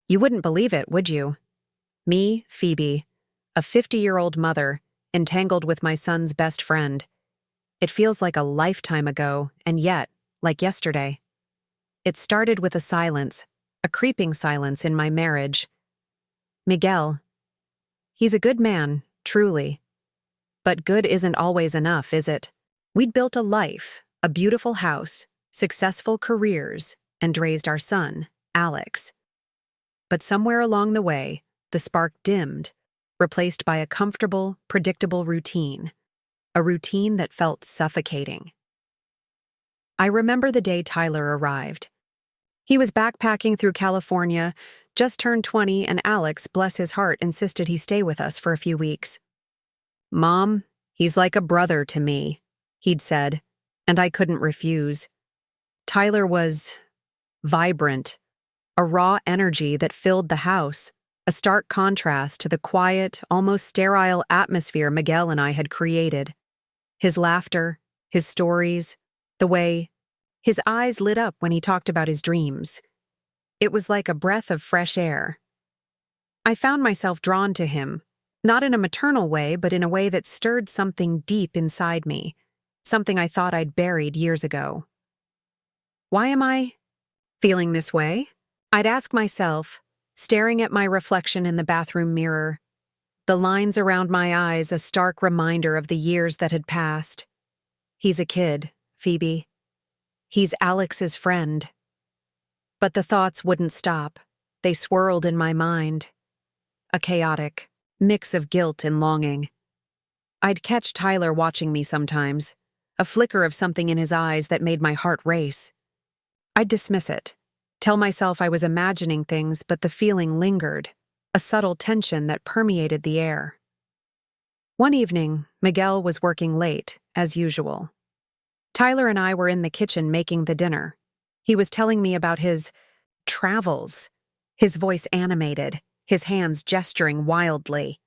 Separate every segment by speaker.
Speaker 1: You wouldn't believe it, would you? Me, Phoebe, a 50-year-old mother, entangled with my son's best friend. It feels like a lifetime ago, and yet, like yesterday. It started with a silence, a creeping silence in my marriage. Miguel. He's a good man, truly. But good isn't always enough, is it? We'd built a life, a beautiful house, successful careers, and raised our son, Alex. But somewhere along the way, the spark dimmed, replaced by a comfortable, predictable routine. A routine that felt suffocating. I remember the day Tyler arrived. He was backpacking through California, just turned 20, and Alex, bless his heart, insisted he stay with us for a few weeks. "Mom, he's like a brother to me," he'd said, and I couldn't refuse. Tyler was vibrant, a raw energy that filled the house, a stark contrast to the quiet, almost sterile atmosphere Miguel and I had created. His laughter, his stories, the way his eyes lit up when he talked about his dreams. It was like a breath of fresh air. I found myself drawn to him, not in a maternal way, but in a way that stirred something deep inside me, something I thought I'd buried years ago. Why am I feeling this way? I'd ask myself, staring at my reflection in the bathroom mirror, the lines around my eyes a stark reminder of the years that had passed. He's a kid, Phoebe. He's Alex's friend. But the thoughts wouldn't stop. They swirled in my mind. A chaotic mix of guilt and longing. I'd catch Tyler watching me sometimes, a flicker of something in his eyes that made my heart race. I'd dismiss it, tell myself I was imagining things, but the feeling lingered, a subtle tension that permeated the air. One evening, Miguel was working late, as usual. Tyler and I were in the kitchen making the dinner. He was telling me about his travels, his voice animated, his hands gesturing wildly.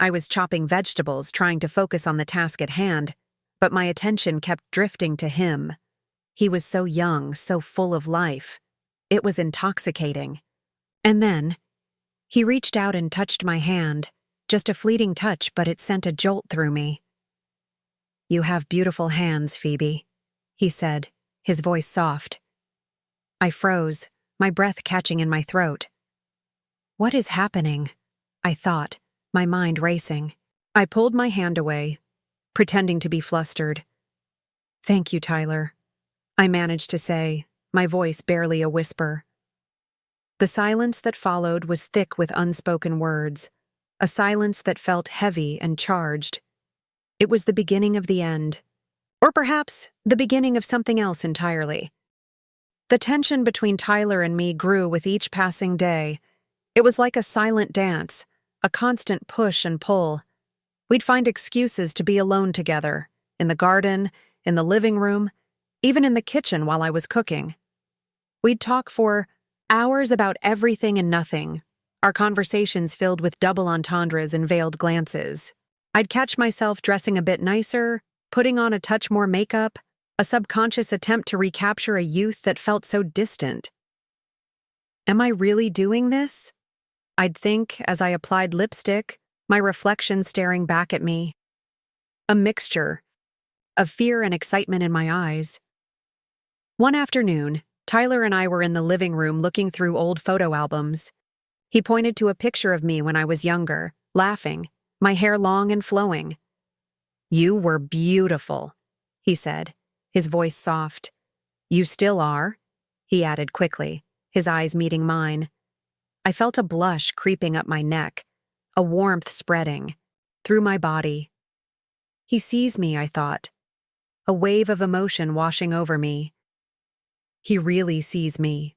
Speaker 1: I was chopping vegetables, trying to focus on the task at hand, but my attention kept drifting to him. He was so young, so full of life. It was intoxicating. And then, he reached out and touched my hand, just a fleeting touch, but it sent a jolt through me. "You have beautiful hands, Phoebe," he said, his voice soft. I froze, my breath catching in my throat. What is happening? I thought, my mind racing. I pulled my hand away, pretending to be flustered. "Thank you, Tyler," I managed to say, my voice barely a whisper. The silence that followed was thick with unspoken words, a silence that felt heavy and charged. It was the beginning of the end, or perhaps the beginning of something else entirely. The tension between Tyler and me grew with each passing day. It was like a silent dance, a constant push and pull. We'd find excuses to be alone together, in the garden, in the living room, even in the kitchen while I was cooking. We'd talk for hours about everything and nothing, our conversations filled with double entendres and veiled glances. I'd catch myself dressing a bit nicer, putting on a touch more makeup, a subconscious attempt to recapture a youth that felt so distant. Am I really doing this? I'd think as I applied lipstick, my reflection staring back at me. A mixture of fear and excitement in my eyes. One afternoon, Tyler and I were in the living room looking through old photo albums. He pointed to a picture of me when I was younger, laughing, my hair long and flowing. "You were beautiful," he said, his voice soft. "You still are," he added quickly, his eyes meeting mine. I felt a blush creeping up my neck, a warmth spreading through my body. He sees me, I thought, a wave of emotion washing over me. He really sees me.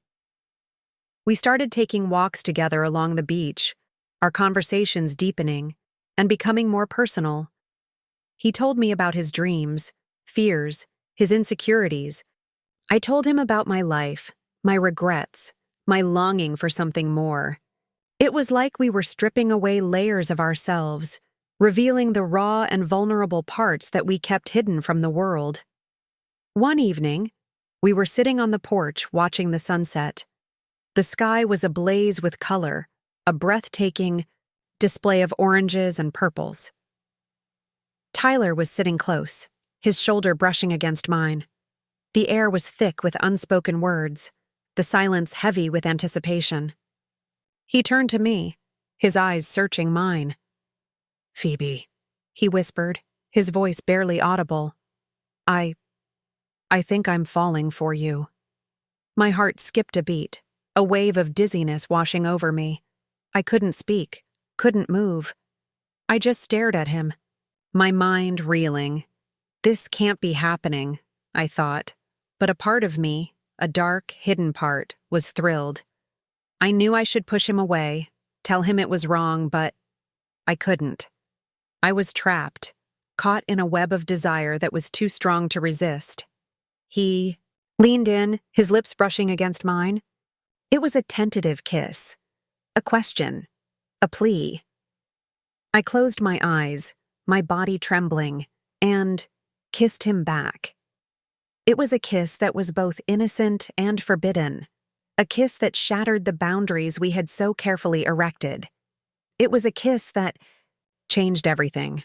Speaker 1: We started taking walks together along the beach, our conversations deepening and becoming more personal. He told me about his dreams, fears, his insecurities. I told him about my life, my regrets, my longing for something more. It was like we were stripping away layers of ourselves, revealing the raw and vulnerable parts that we kept hidden from the world. One evening, we were sitting on the porch watching the sunset. The sky was ablaze with color, a breathtaking display of oranges and purples. Tyler was sitting close, his shoulder brushing against mine. The air was thick with unspoken words, the silence heavy with anticipation. He turned to me, his eyes searching mine. "Phoebe," he whispered, his voice barely audible. I think I'm falling for you." My heart skipped a beat, a wave of dizziness washing over me. I couldn't speak, couldn't move. I just stared at him, my mind reeling. This can't be happening, I thought, but a part of me, a dark, hidden part, was thrilled. I knew I should push him away, tell him it was wrong, but I couldn't. I was trapped, caught in a web of desire that was too strong to resist. He leaned in, his lips brushing against mine. It was a tentative kiss, a question, a plea. I closed my eyes, my body trembling, and kissed him back. It was a kiss that was both innocent and forbidden, a kiss that shattered the boundaries we had so carefully erected. It was a kiss that changed everything.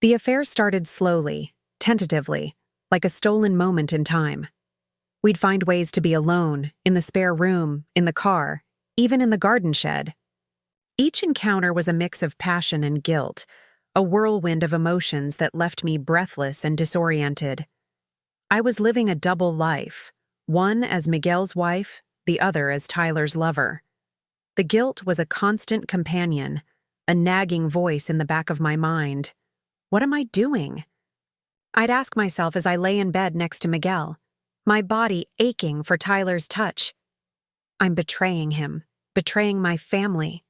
Speaker 1: The affair started slowly, tentatively, like a stolen moment in time. We'd find ways to be alone, in the spare room, in the car, even in the garden shed. Each encounter was a mix of passion and guilt, a whirlwind of emotions that left me breathless and disoriented. I was living a double life, one as Miguel's wife, the other as Tyler's lover. The guilt was a constant companion, a nagging voice in the back of my mind. What am I doing? I'd ask myself as I lay in bed next to Miguel, my body aching for Tyler's touch. I'm betraying him, betraying my family.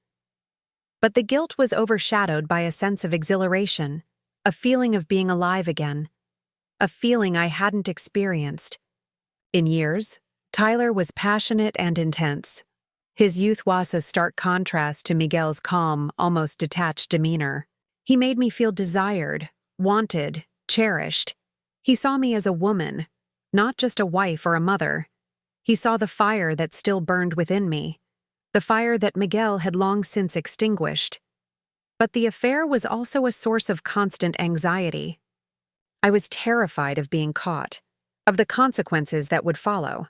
Speaker 1: But the guilt was overshadowed by a sense of exhilaration, a feeling of being alive again, a feeling I hadn't experienced. In years, Tyler was passionate and intense. His youth was a stark contrast to Miguel's calm, almost detached demeanor. He made me feel desired, wanted, cherished. He saw me as a woman, not just a wife or a mother. He saw the fire that still burned within me, the fire that Miguel had long since extinguished. But the affair was also a source of constant anxiety. I was terrified of being caught, of the consequences that would follow.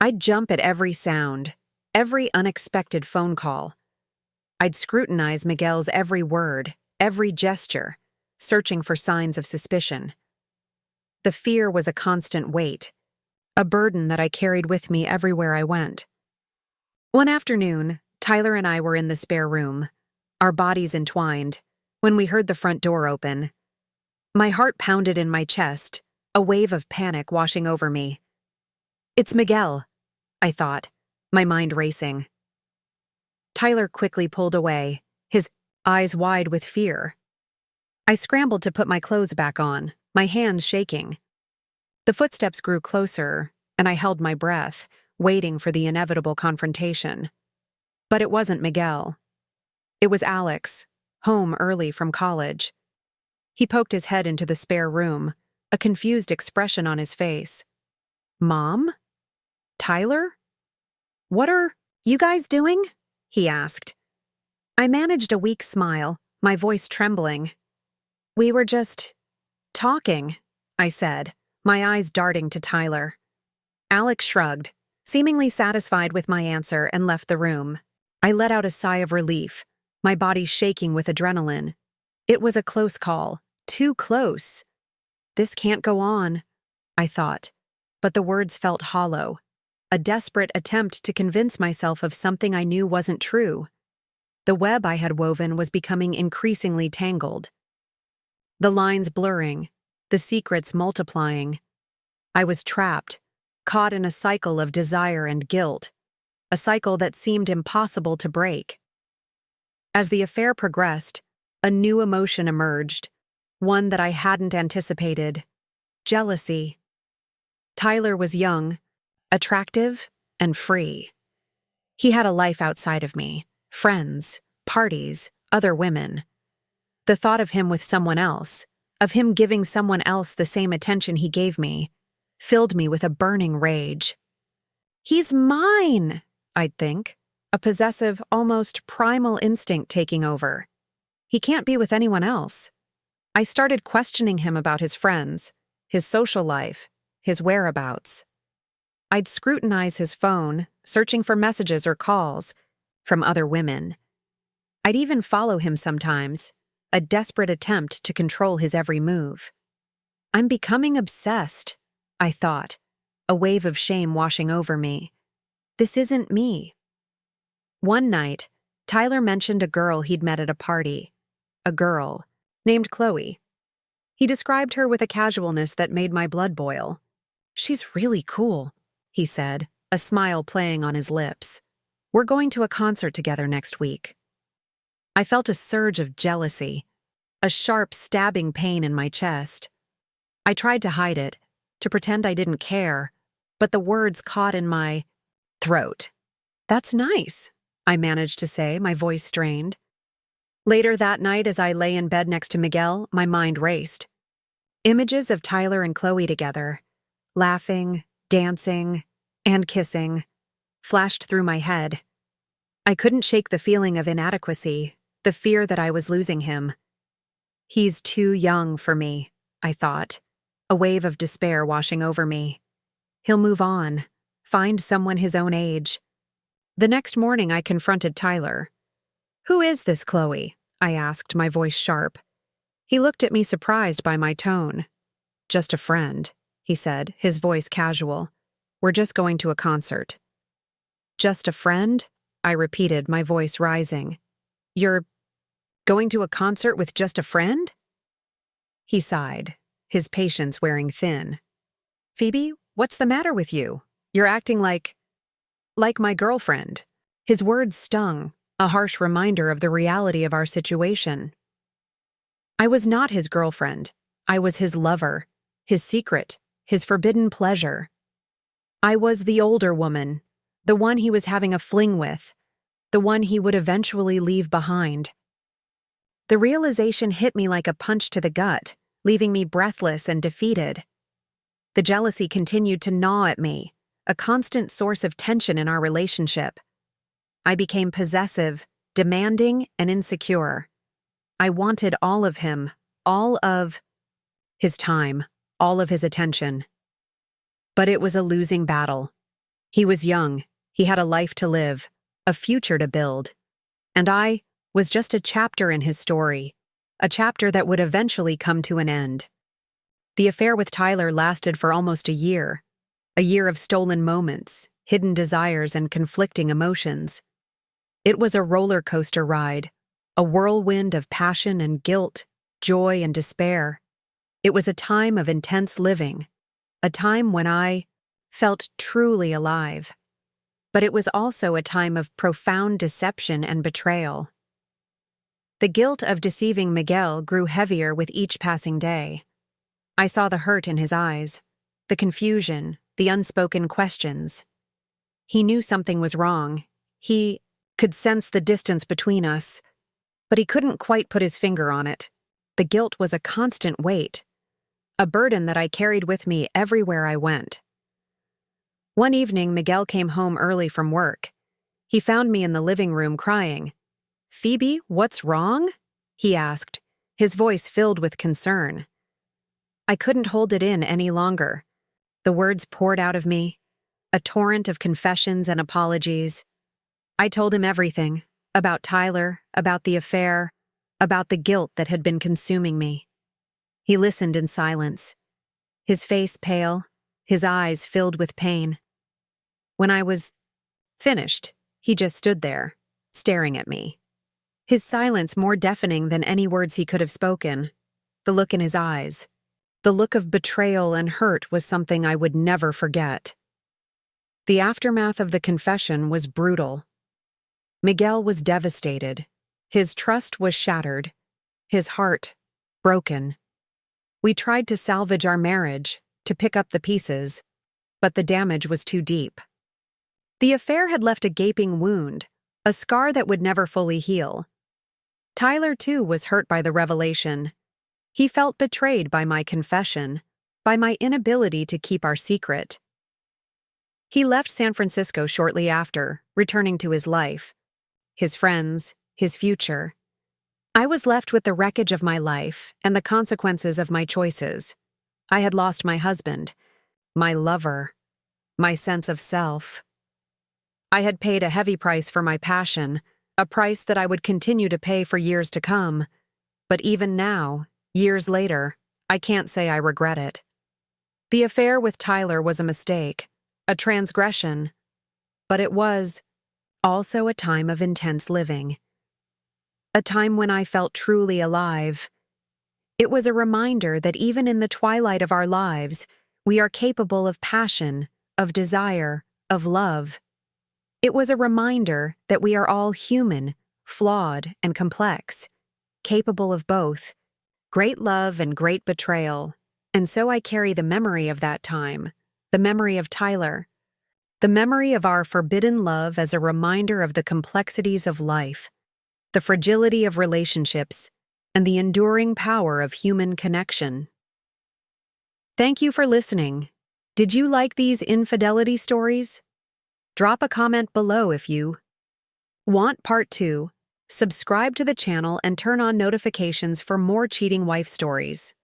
Speaker 1: I'd jump at every sound, every unexpected phone call. I'd scrutinize Miguel's every word, every gesture, searching for signs of suspicion. The fear was a constant weight, a burden that I carried with me everywhere I went. One afternoon, Tyler and I were in the spare room, our bodies entwined, when we heard the front door open. My heart pounded in my chest, a wave of panic washing over me. "It's Miguel," I thought, my mind racing. Tyler quickly pulled away, his eyes wide with fear. I scrambled to put my clothes back on, my hands shaking. The footsteps grew closer, and I held my breath, waiting for the inevitable confrontation. But it wasn't Miguel. It was Alex, home early from college. He poked his head into the spare room, a confused expression on his face. "Mom? Tyler? What are you guys doing?" he asked. I managed a weak smile, my voice trembling. "We were just talking," I said, my eyes darting to Tyler. Alex shrugged, seemingly satisfied with my answer, and left the room. I let out a sigh of relief, my body shaking with adrenaline. It was a close call, too close. This can't go on, I thought, but the words felt hollow, a desperate attempt to convince myself of something I knew wasn't true. The web I had woven was becoming increasingly tangled. The lines blurring, the secrets multiplying. I was trapped, caught in a cycle of desire and guilt, a cycle that seemed impossible to break. As the affair progressed, a new emotion emerged, one that I hadn't anticipated: jealousy. Tyler was young, attractive, and free. He had a life outside of me, friends, parties, other women. The thought of him with someone else, of him giving someone else the same attention he gave me, filled me with a burning rage. He's mine, I'd think, a possessive, almost primal instinct taking over. He can't be with anyone else. I started questioning him about his friends, his social life, his whereabouts. I'd scrutinize his phone, searching for messages or calls from other women. I'd even follow him sometimes, a desperate attempt to control his every move. I'm becoming obsessed, I thought, a wave of shame washing over me. This isn't me. One night, Tyler mentioned a girl he'd met at a party. A girl named Chloe. He described her with a casualness that made my blood boil. "She's really cool," he said, a smile playing on his lips. "We're going to a concert together next week." I felt a surge of jealousy, a sharp stabbing pain in my chest. I tried to hide it, to pretend I didn't care, but the words caught in my throat. "That's nice," I managed to say, my voice strained. Later that night, as I lay in bed next to Miguel, my mind raced. Images of Tyler and Chloe together, laughing, dancing, and kissing, flashed through my head. I couldn't shake the feeling of inadequacy, the fear that I was losing him. He's too young for me, I thought, a wave of despair washing over me. He'll move on, find someone his own age. The next morning I confronted Tyler. "Who is this Chloe?" I asked, my voice sharp. He looked at me surprised by my tone. "Just a friend," he said, his voice casual. "We're just going to a concert." "Just a friend?" I repeated, my voice rising. "You're going to a concert with just a friend?" He sighed, his patience wearing thin. "Phoebe, what's the matter with you? You're acting like my girlfriend." His words stung, a harsh reminder of the reality of our situation. I was not his girlfriend. I was his lover, his secret, his forbidden pleasure. I was the older woman, the one he was having a fling with, the one he would eventually leave behind. The realization hit me like a punch to the gut, leaving me breathless and defeated. The jealousy continued to gnaw at me, a constant source of tension in our relationship. I became possessive, demanding, and insecure. I wanted all of him, all of his time, all of his attention. But it was a losing battle. He was young, he had a life to live, a future to build. And I was just a chapter in his story, a chapter that would eventually come to an end. The affair with Tyler lasted for almost a year of stolen moments, hidden desires, and conflicting emotions. It was a roller coaster ride, a whirlwind of passion and guilt, joy and despair. It was a time of intense living, a time when I felt truly alive. But it was also a time of profound deception and betrayal. The guilt of deceiving Miguel grew heavier with each passing day. I saw the hurt in his eyes, the confusion, the unspoken questions. He knew something was wrong. He could sense the distance between us, but he couldn't quite put his finger on it. The guilt was a constant weight, a burden that I carried with me everywhere I went. One evening, Miguel came home early from work. He found me in the living room crying. "Phoebe, what's wrong?" he asked, his voice filled with concern. I couldn't hold it in any longer. The words poured out of me, a torrent of confessions and apologies. I told him everything, about Tyler, about the affair, about the guilt that had been consuming me. He listened in silence, his face pale, his eyes filled with pain. When I was finished, he just stood there, staring at me. His silence more deafening than any words he could have spoken. The look in his eyes, the look of betrayal and hurt was something I would never forget. The aftermath of the confession was brutal. Miguel was devastated. His trust was shattered. His heart broken. We tried to salvage our marriage, to pick up the pieces, but the damage was too deep. The affair had left a gaping wound, a scar that would never fully heal. Tyler, too, was hurt by the revelation. He felt betrayed by my confession, by my inability to keep our secret. He left San Francisco shortly after, returning to his life, his friends, his future. I was left with the wreckage of my life and the consequences of my choices. I had lost my husband, my lover, my sense of self. I had paid a heavy price for my passion, a price that I would continue to pay for years to come. But even now, years later, I can't say I regret it. The affair with Tyler was a mistake, a transgression, but it was also a time of intense living. A time when I felt truly alive. It was a reminder that even in the twilight of our lives, we are capable of passion, of desire, of love. It was a reminder that we are all human, flawed, and complex, capable of both, great love and great betrayal. And so I carry the memory of that time, the memory of Tyler, the memory of our forbidden love as a reminder of the complexities of life, the fragility of relationships, and the enduring power of human connection. Thank you for listening. Did you like these infidelity stories? Drop a comment below if you want part 2. Subscribe to the channel and turn on notifications for more cheating wife stories.